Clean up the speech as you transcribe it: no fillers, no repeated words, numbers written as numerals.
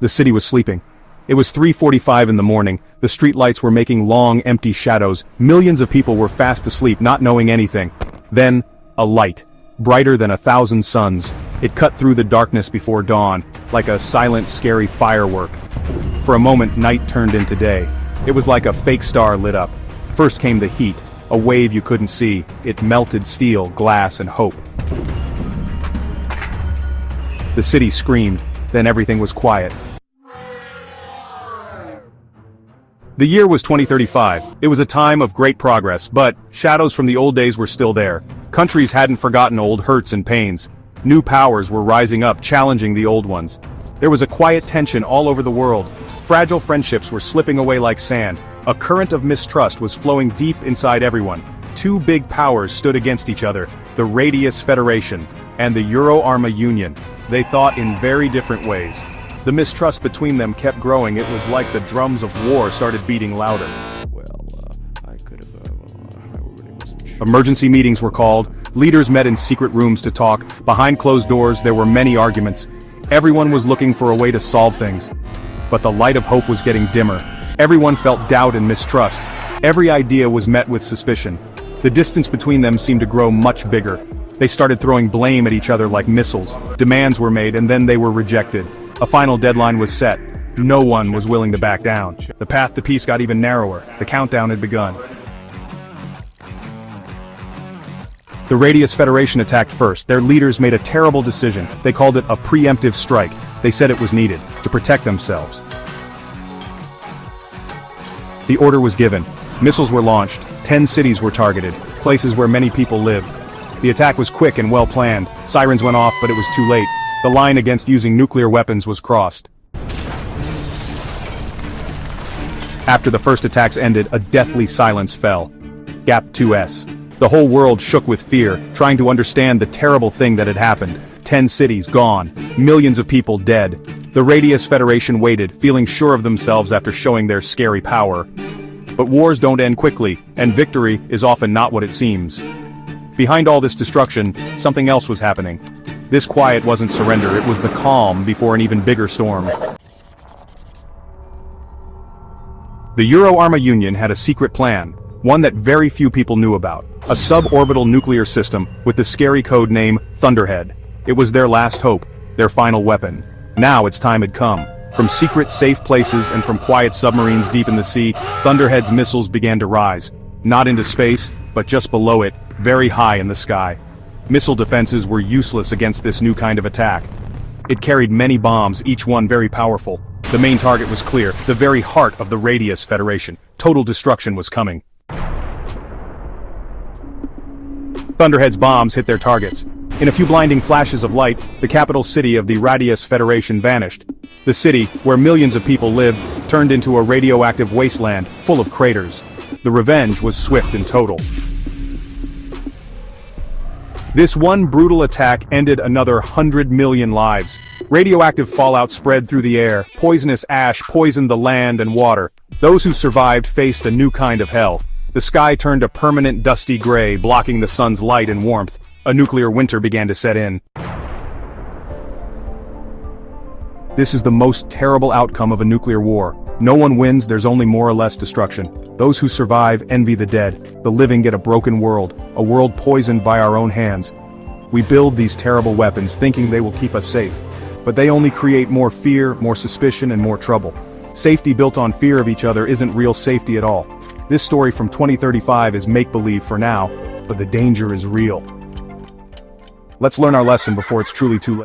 The city was sleeping. It was 3:45 in the morning, the streetlights were making long, empty shadows, millions of people were fast asleep not knowing anything. Then, a light, brighter than 1,000 suns. It cut through the darkness before dawn, like a silent, scary firework. For a moment, night turned into day. It was like a fake star lit up. First came the heat, a wave you couldn't see. It melted steel, glass, and hope. The city screamed, then everything was quiet. The year was 2035. It was a time of great progress, but shadows from the old days were still there. Countries hadn't forgotten old hurts and pains. New powers were rising up, challenging the old ones. There was a quiet tension all over the world. Fragile friendships were slipping away like sand. A current of mistrust was flowing deep inside everyone. Two big powers stood against each other, the Radius Federation and the Euro-Arma Union. They thought in very different ways. The mistrust between them kept growing. It was like the drums of war started beating louder. Emergency meetings were called. Leaders met in secret rooms to talk. Behind closed doors, there were many arguments. Everyone was looking for a way to solve things. But the light of hope was getting dimmer. Everyone felt doubt and mistrust. Every idea was met with suspicion. The distance between them seemed to grow much bigger. They started throwing blame at each other like missiles. Demands were made and then they were rejected. A final deadline was set. No one was willing to back down. The path to peace got even narrower. The countdown had begun. The Radius Federation attacked first. Their leaders made a terrible decision. They called it a preemptive strike. They said it was needed to protect themselves. The order was given. Missiles were launched. 10 cities were targeted, places where many people lived. The attack was quick and well planned. Sirens went off, but it was too late. The line against using nuclear weapons was crossed. After the first attacks ended, a deathly silence fell. Gap 2S. The whole world shook with fear, trying to understand the terrible thing that had happened. 10 cities gone. Millions of people dead. The Radius Federation waited, feeling sure of themselves after showing their scary power. But wars don't end quickly, and victory is often not what it seems. Behind all this destruction, something else was happening. This quiet wasn't surrender, it was the calm before an even bigger storm. The Euro-Arma Union had a secret plan, one that very few people knew about. A suborbital nuclear system with the scary code name Thunderhead. It was their last hope, their final weapon. Now its time had come. From secret, safe places and from quiet submarines deep in the sea, Thunderhead's missiles began to rise. Not into space, but just below it, very high in the sky. Missile defenses were useless against this new kind of attack. It carried many bombs, each one very powerful. The main target was clear, the very heart of the Radius Federation. Total destruction was coming. Thunderhead's bombs hit their targets. In a few blinding flashes of light, the capital city of the Radius Federation vanished. The city, where millions of people lived, turned into a radioactive wasteland, full of craters. The revenge was swift and total. This one brutal attack ended another 100 million lives. Radioactive fallout spread through the air, poisonous ash poisoned the land and water. Those who survived faced a new kind of hell. The sky turned a permanent dusty gray, blocking the sun's light and warmth. A nuclear winter began to set in. This is the most terrible outcome of a nuclear war. No one wins, there's only more or less destruction. Those who survive envy the dead. The living get a broken world, a world poisoned by our own hands. We build these terrible weapons thinking they will keep us safe. But they only create more fear, more suspicion, and more trouble. Safety built on fear of each other isn't real safety at all. This story from 2035 is make-believe for now, but the danger is real. Let's learn our lesson before it's truly too late.